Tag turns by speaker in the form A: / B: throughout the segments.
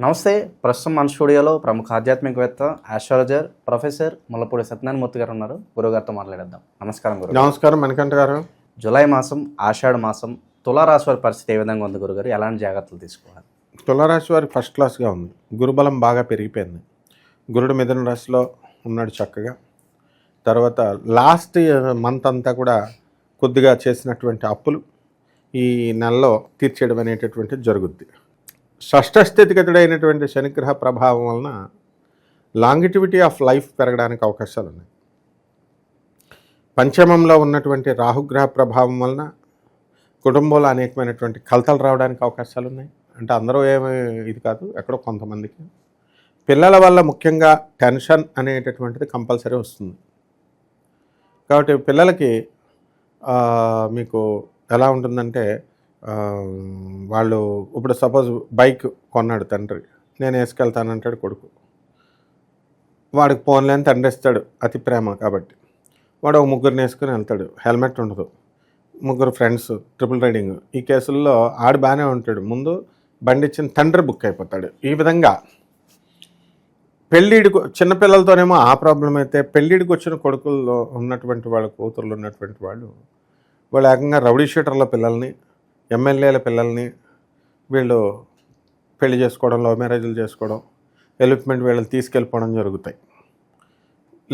A: నమస్తే. ప్రస్తుతం మన స్టూడియోలో ప్రముఖ ఆధ్యాత్మికవేత్త, ఆస్ట్రాలజర్ ప్రొఫెసర్ ముల్లపూడి సత్యనారాయణమూర్తి గారు ఉన్నారు. గురుగారితో మాట్లాడేద్దాం. నమస్కారం గురు.
B: నమస్కారం మణికంఠ గారు.
A: జూలై మాసం, ఆషాఢ మాసం, తులారాశి వారి పరిస్థితి ఏ విధంగా ఉంది గురుగారు? ఎలాంటి జాగ్రత్తలు తీసుకోవాలి?
B: తులారాశి వారికి ఫస్ట్ క్లాస్గా ఉంది. గురుబలం బాగా పెరిగిపోయింది. గురుడు మిథున రాశిలో ఉన్నాడు చక్కగా. తర్వాత లాస్ట్ మంత్ అంతా కూడా కొద్దిగా చేసినటువంటి అప్పులు ఈ నెలలో తీర్చేయడం అనేటటువంటిది జరుగుద్ది. షష్ఠ స్థితిగతుడైనటువంటి శనిగ్రహ ప్రభావం వలన లాంగిటివిటీ ఆఫ్ లైఫ్ పెరగడానికి అవకాశాలు ఉన్నాయి. పంచమంలో ఉన్నటువంటి రాహుగ్రహ ప్రభావం వలన కుటుంబంలో అనేకమైనటువంటి కలతలు రావడానికి అవకాశాలు ఉన్నాయి. అంటే అందరూ ఏమీ ఇది కాదు, ఎక్కడో కొంతమందికి. పిల్లల వల్ల ముఖ్యంగా టెన్షన్ అనేటటువంటిది కంపల్సరీ వస్తుంది. కాబట్టి పిల్లలకి మీకు ఎలా ఉంటుందంటే, వాళ్ళు ఇప్పుడు సపోజ్ బైక్ కొన్నాడు తండ్రి, నేను వేసుకెళ్తానంటాడు కొడుకు. వాడికి పోన్లేని తండ్రి ఇస్తాడు, అతి ప్రేమ కాబట్టి. వాడు ఒక ముగ్గురిని వేసుకుని వెళ్తాడు, హెల్మెట్ ఉండదు, ముగ్గురు ఫ్రెండ్స్ ట్రిపుల్ రైడింగ్. ఈ కేసుల్లో ఆడు బాగానే ఉంటాడు, ముందు బండి ఇచ్చిన తండ్రి బుక్ అయిపోతాడు. ఈ విధంగా పెళ్ళిడికి చిన్నపిల్లలతోనేమో ఆ ప్రాబ్లం అయితే, పెళ్ళిడికి వచ్చిన కొడుకుల్లో ఉన్నటువంటి వాళ్ళ కూతుర్లు ఉన్నటువంటి వాళ్ళు ఏకంగా రౌడీ షీటర్ల పిల్లల్ని, ఎమ్మెల్యేల పిల్లల్ని వీళ్ళు పెళ్లి చేసుకోవడం, లవ్ మ్యారేజ్లు చేసుకోవడం, ఎలిప్మెంట్ వీళ్ళని తీసుకెళ్ళిపోవడం జరుగుతాయి.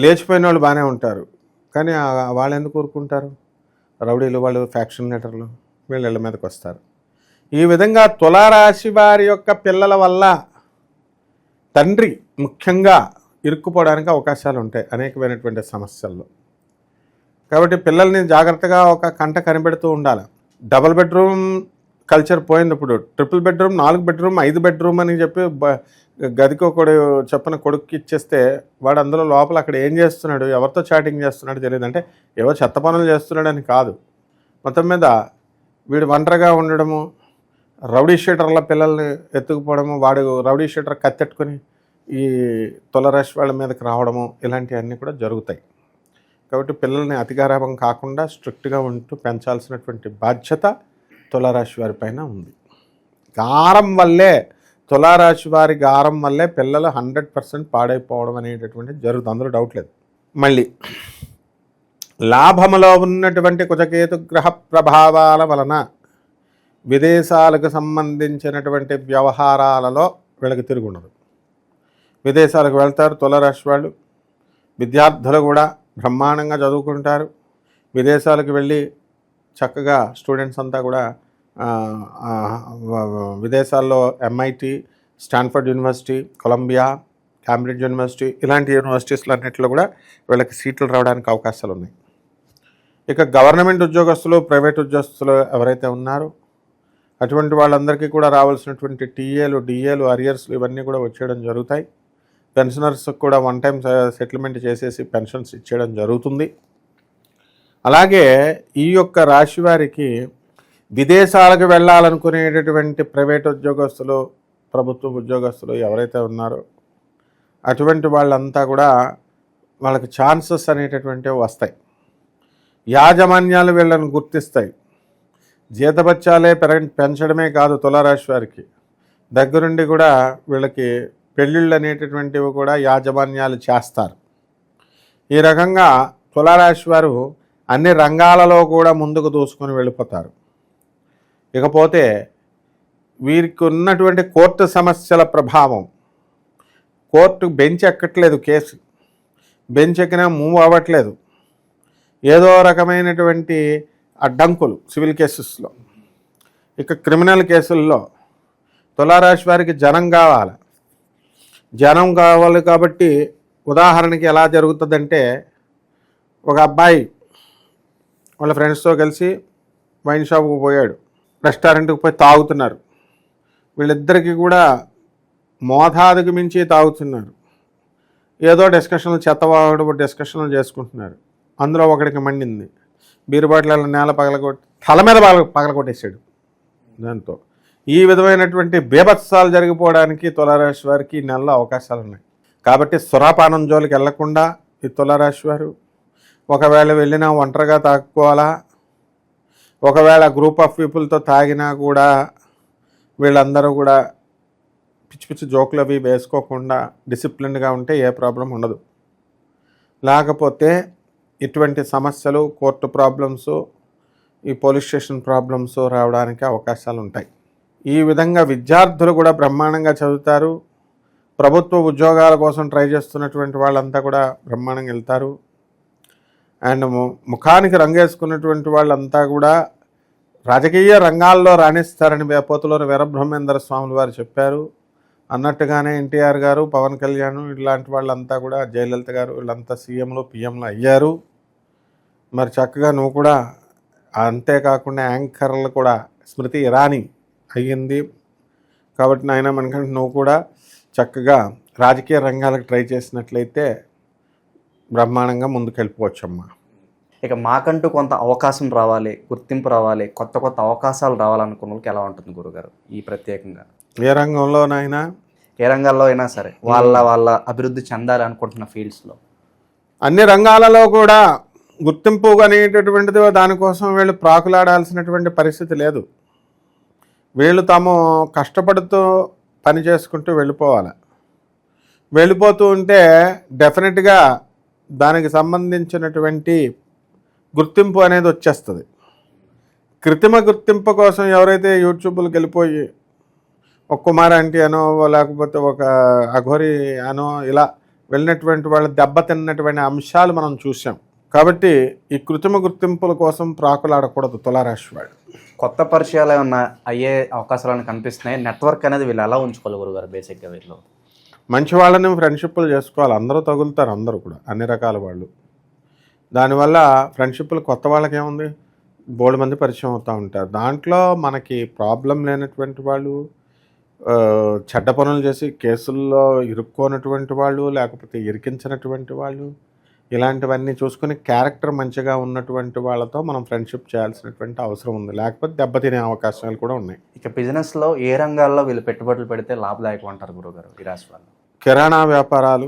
B: లేచిపోయిన వాళ్ళు బాగానే ఉంటారు, కానీ వాళ్ళు ఎందుకు ఊరుకుంటారు? రౌడీలు, వాళ్ళు ఫ్యాక్షన్ లీడర్లు వీళ్ళ మీదకి వస్తారు. ఈ విధంగా తులారాశి వారి యొక్క పిల్లల వల్ల తండ్రి ముఖ్యంగా ఇరుక్కుపోవడానికి అవకాశాలు ఉంటాయి అనేకమైనటువంటి సమస్యల్లో. కాబట్టి పిల్లల్ని జాగ్రత్తగా ఒక కంట కనిపెడుతూ ఉండాలి. డబుల్ బెడ్రూమ్ కల్చర్ పోయింది. ఇప్పుడు ట్రిపుల్ బెడ్రూమ్, 4 బెడ్రూమ్, 5 బెడ్రూమ్ అని చెప్పి గదికి ఒకడు చెప్పిన కొడుక్కి ఇచ్చేస్తే వాడు అందులో లోపల అక్కడ ఏం చేస్తున్నాడు, ఎవరితో చాటింగ్ చేస్తున్నాడు తెలియదు. అంటే ఏవో చెత్త పనులు చేస్తున్నాడని కాదు, మొత్తం మీద వీడు ఒంటరిగా ఉండడము, రౌడీ షీటర్ల పిల్లల్ని ఎత్తుకుపోవడము, వాడు రౌడీ షీటర్ కత్తెట్టుకొని ఈ తులారాశి వాళ్ళ మీదకి రావడము, ఇలాంటివన్నీ కూడా జరుగుతాయి. కాబట్టి పిల్లల్ని అతిగారాభం కాకుండా స్ట్రిక్ట్గా ఉంటూ పెంచాల్సినటువంటి బాధ్యత తులారాశి వారి పైన ఉంది. గారం వల్లే, తులారాశి వారి గారం వల్లే పిల్లలు 100% పాడైపోవడం అనేటటువంటిది జరుగుతుంది, అందులో డౌట్ లేదు. మళ్ళీ లాభములో ఉన్నటువంటి కుజకేతు గ్రహ ప్రభావాల వలన విదేశాలకు సంబంధించినటువంటి వ్యవహారాలలో వీళ్ళకి తిరుగుండదు. విదేశాలకు వెళ్తారు తులారాశి వాళ్ళు. విద్యార్థులు కూడా బ్రహ్మాండంగా చదువుకుంటారు. విదేశాలకు వెళ్ళి చక్కగా స్టూడెంట్స్ అంతా కూడా విదేశాల్లో MIT, Stanford university, Columbia, Cambridge university, ఇలాంటి యూనివర్సిటీస్లో అన్నింటిలో కూడా వీళ్ళకి సీట్లు రావడానికి అవకాశాలు ఉన్నాయి. ఇక గవర్నమెంట్ ఉద్యోగస్తులు, ప్రైవేట్ ఉద్యోగస్తులు ఎవరైతే ఉన్నారో అటువంటి వాళ్ళందరికీ కూడా రావాల్సినటువంటి టీఏలు, డిఏలు, అరియర్స్లు ఇవన్నీ కూడా వచ్చేయడం జరుగుతాయి. పెన్షనర్స్కి కూడా 1 టైం సెటిల్మెంట్ చేసేసి పెన్షన్స్ ఇచ్చేయడం జరుగుతుంది. అలాగే ఈ యొక్క రాశి వారికి విదేశాలకు వెళ్ళాలనుకునేటటువంటి ప్రైవేట్ ఉద్యోగస్తులు, ప్రభుత్వ ఉద్యోగస్తులు ఎవరైతే ఉన్నారో అటువంటి వాళ్ళంతా కూడా వాళ్ళకి ఛాన్సెస్ అనేటటువంటివి వస్తాయి. యాజమాన్యాలు వీళ్ళని గుర్తిస్తాయి. జీతభత్యాలే పెంచడమే కాదు, తులారాశి వారికి దగ్గరుండి కూడా వీళ్ళకి పెళ్ళిళ్ళు అనేటటువంటివి కూడా యాజమాన్యాలు చేస్తారు. ఈ రకంగా తులారాశి వారు అన్ని రంగాలలో కూడా ముందుకు దూసుకొని వెళ్ళిపోతారు. ఇకపోతే వీరికి ఉన్నటువంటి కోర్టు సమస్యల ప్రభావం, కోర్టు బెంచ్ ఎక్కట్లేదు, కేసు బెంచ్ ఎక్కినా మూవ్ అవ్వట్లేదు. ఏదో రకమైనటువంటి అడ్డంకులు సివిల్ కేసెస్లో. ఇక క్రిమినల్ కేసుల్లో తులారాశి వారికి జనం కావాలి కాబట్టి ఉదాహరణకి ఎలా జరుగుతుందంటే, ఒక అబ్బాయి వాళ్ళ ఫ్రెండ్స్తో కలిసి వైన్ షాప్కి పోయాడు, రెస్టారెంట్కి పోయి తాగుతున్నారు. వీళ్ళిద్దరికీ కూడా మోతాదుకు మించి తాగుతున్నారు. ఏదో డిస్కషన్లు, చెత్తవాడు డిస్కషన్లు చేసుకుంటున్నారు. అందులో ఒకడికి మండింది, బీరు బాటిల్ నేల తల మీద పగలగొట్టేశాడు. దాంతో ఈ విధమైనటువంటి బీభత్సాలు జరిగిపోవడానికి తులారాశి వారికి ఈ నెలలో అవకాశాలు ఉన్నాయి. కాబట్టి సురాపానం జోలికి వెళ్లకుండా ఈ తులారాశి వారు ఒకవేళ వెళ్ళినా ఒంటరిగా తాగుకోవాలా, ఒకవేళ గ్రూప్ ఆఫ్ పీపుల్తో తాగినా కూడా వీళ్ళందరూ కూడా పిచ్చి పిచ్చి జోకులు అవి వేసుకోకుండా డిసిప్లిన్డ్గా ఉంటే ఏ ప్రాబ్లం ఉండదు. లేకపోతే ఇటువంటి సమస్యలు, కోర్టు ప్రాబ్లమ్స్, ఈ పోలీస్ స్టేషన్ ప్రాబ్లమ్స్ రావడానికి అవకాశాలు ఉంటాయి. ఈ విధంగా విద్యార్థులు కూడా బ్రహ్మాండంగా చదువుతారు. ప్రభుత్వ ఉద్యోగాల కోసం ట్రై చేస్తున్నటువంటి వాళ్ళంతా కూడా బ్రహ్మాండంగా వెళ్తారు. అండ్ ముఖానికి రంగేసుకున్నటువంటి వాళ్ళంతా కూడా రాజకీయ రంగాల్లో రాణిస్తారని పోతులూరి వీరబ్రహ్మేంద్ర స్వాములు వారు చెప్పారు. అన్నట్టుగానే ఎన్టీఆర్ గారు, పవన్ కళ్యాణ్ ఇలాంటి వాళ్ళంతా కూడా, జయలలిత గారు వీళ్ళంతా సీఎంలు, పిఎంలు అయ్యారు. మరి చక్కగా నువ్వు కూడా, అంతేకాకుండా యాంకర్లు కూడా స్మృతి ఇరానీ అయ్యింది. కాబట్టి నాయన మనకంటే నువ్వు కూడా చక్కగా రాజకీయ రంగాలకు ట్రై చేసినట్లయితే బ్రహ్మాండంగా ముందుకెళ్ళిపోవచ్చమ్మా.
A: ఇక మాకంటూ కొంత అవకాశం రావాలి, గుర్తింపు రావాలి, కొత్త కొత్త అవకాశాలు రావాలనుకున్న వాళ్ళకి ఎలా ఉంటుంది గురుగారు ఈ ప్రత్యేకంగా?
B: ఏ రంగంలోనైనా,
A: ఏ రంగాల్లో అయినా సరే వాళ్ళ అభివృద్ధి చెందాలి అనుకుంటున్న ఫీల్డ్స్లో,
B: అన్ని రంగాలలో కూడా గుర్తింపు అనేటటువంటిది దానికోసం వీళ్ళు ప్రాకులాడాల్సినటువంటి పరిస్థితి లేదు. వీళ్ళు తాము కష్టపడుతూ పని చేసుకుంటూ వెళ్ళిపోవాలి. వెళ్ళిపోతూ ఉంటే డెఫినెట్గా దానికి సంబంధించినటువంటి గుర్తింపు అనేది వచ్చేస్తుంది. కృత్రిమ గుర్తింపు కోసం ఎవరైతే యూట్యూబ్లకు వెళ్ళిపోయి ఒక కుమార్ ఆంటీ అనో లేకపోతే ఒక అఘోరి అనో ఇలా వెళ్ళినటువంటి వాళ్ళు దెబ్బతిన్నటువంటి అంశాలు మనం చూసాం. కాబట్టి ఈ కృత్రిమ గుర్తింపుల కోసం ప్రాకులాడకూడదు తులారాశి వాళ్ళు.
A: కొత్త పరిచయాలు ఏమన్నా అయ్యే అవకాశాలను కనిపిస్తున్నాయి. నెట్వర్క్ అనేది వీళ్ళు ఎలా ఉంచుకోవాలి గురుగారు? బేసిక్గా వీళ్ళు
B: మంచి వాళ్ళని ఫ్రెండ్షిప్లు చేసుకోవాలి. అందరూ తగులుతారు, అందరూ కూడా అన్ని రకాల వాళ్ళు. దానివల్ల ఫ్రెండ్షిప్లు కొత్త వాళ్ళకి ఏముంది, బోల్డ్ మంది పరిచయం అవుతూ ఉంటారు. దాంట్లో మనకి ప్రాబ్లం లేనటువంటి వాళ్ళు, చెడ్డ పనులు చేసి కేసుల్లో ఇరుక్కోనటువంటి వాళ్ళు, లేకపోతే ఇరికించినటువంటి వాళ్ళు, ఇలాంటివన్నీ చూసుకుని క్యారెక్టర్ మంచిగా ఉన్నటువంటి వాళ్ళతో మనం ఫ్రెండ్షిప్ చేయాల్సినటువంటి అవసరం ఉంది. లేకపోతే దెబ్బతినే అవకాశాలు కూడా ఉన్నాయి.
A: ఇక బిజినెస్లో ఏ రంగాల్లో వీళ్ళు పెట్టుబడులు పెడితే లాభదాయకం అంటారు గురుగారు ఈ రాశి వాళ్ళు?
B: కిరాణా వ్యాపారాలు,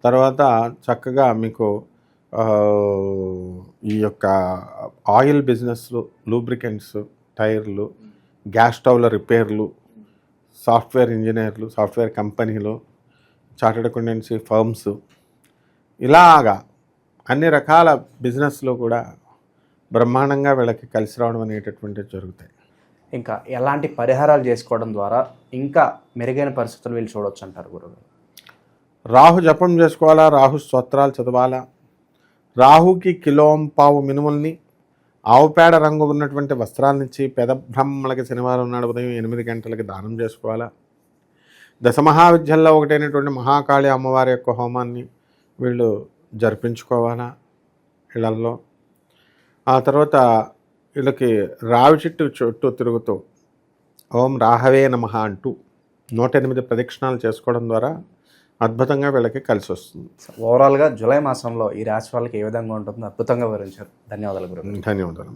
B: తర్వాత చక్కగా మీకు ఈ యొక్క ఆయిల్ బిజినెస్లు, లూబ్రికెంట్స్, టైర్లు, గ్యాస్ స్టవ్ల రిపేర్లు, సాఫ్ట్వేర్ ఇంజనీర్లు, సాఫ్ట్వేర్ కంపెనీలు, చార్టెడ్ అకౌంటెన్సీ ఫర్మ్స్, ఇలాగా అన్ని రకాల బిజినెస్లు కూడా బ్రహ్మాండంగా వీళ్ళకి కలిసి రావడం అనేటటువంటివి జరుగుతాయి.
A: ఇంకా ఎలాంటి పరిహారాలు చేసుకోవడం ద్వారా ఇంకా మెరుగైన పరిస్థితులు వీళ్ళు చూడవచ్చు అంటారు గురుగారు?
B: రాహు జపం చేసుకోవాలా, రాహు స్తోత్రాలు చదవాలా, రాహుకి కిలోంపావు మినుముల్ని, ఆవు పేడ రంగు ఉన్నటువంటి వస్త్రాలనిచ్చి పెద బ్రహ్మలకి శనివారం నాడు ఉదయం 8 గంటలకి దానం చేసుకోవాలా. దశమహావిద్యల్లో ఒకటైనటువంటి మహాకాళి అమ్మవారి యొక్క హోమాన్ని వీళ్ళు జరిపించుకోవాలా ఇళ్లల్లో. ఆ తర్వాత వీళ్ళకి రావి చెట్టు చుట్టూ తిరుగుతూ ఓం రాహవే నమః అంటూ 108 ప్రదక్షిణాలు చేసుకోవడం ద్వారా అద్భుతంగా వీళ్ళకి కలిసి వస్తుంది.
A: ఓవరాల్గా జూలై మాసంలో ఈ రాశి వాళ్ళకి ఏ విధంగా ఉంటుందో అద్భుతంగా వివరించారు. ధన్యవాదాలు గురుగారు.
B: ధన్యవాదాలు.